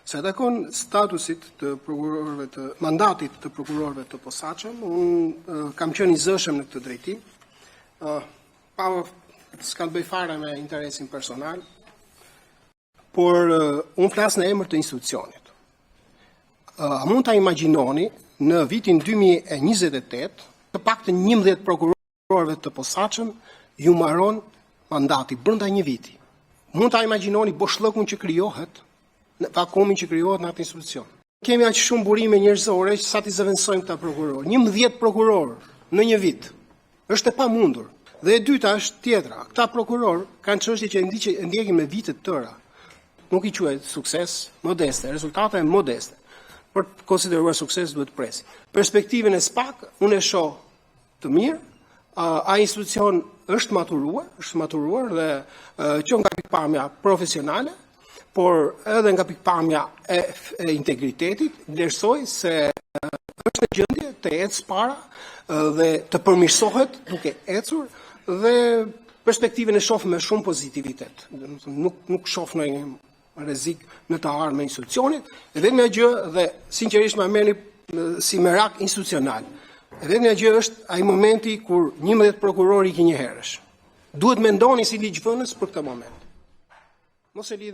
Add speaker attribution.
Speaker 1: Sa takon statusit të prokurorëve të mandatit të prokurorëve të posaçëm, unë kam qenë i zëshëm në këtë drejtim. Pa s'ka të bëj fare me interesin personal, por unë flas në emër të institucionit. A mund ta imagjinoni në vitin 2028, të paktën 11 prokurorëve të posaçëm ju mbaron mandati brenda një viti. Mund ta imagjinoni boshllëkun që krijohet, vakumin që krijohet në atë institucion. Kemi aq shumë burime njerëzore që sa t'i zëvendësojmë këta prokurorë. 11 prokurorë në një vit. Është e pamundur. Dhe e dyta është tjetra. Këta prokurorë kanë çështje që ndjekin me vite të tëra. Nuk i quhet sukses, modeste, rezultate modeste. Për të konsideruar sukses duhet presi. Perspektivën e SPAK unë e shoh të mirë. Ai institucion është maturuar dhe që nga pikpamja profesionale, por edhe nga pikpamja e integritetit, vlerësoj se është në gjendje të ecë para dhe të përmirësohet duke ecur dhe perspektivën e shoh me shumë pozitivitet. Nuk shoh ndonjë rrezik në të ardhmen e institucionit, e vetmja gjë dhe sinqerisht më merrni si merak institucional. E vetmja gjë është ai momenti kur 11 prokurorë i një herësh. Duhet mendoni si ligjvënës për këtë moment. Mos e lidhni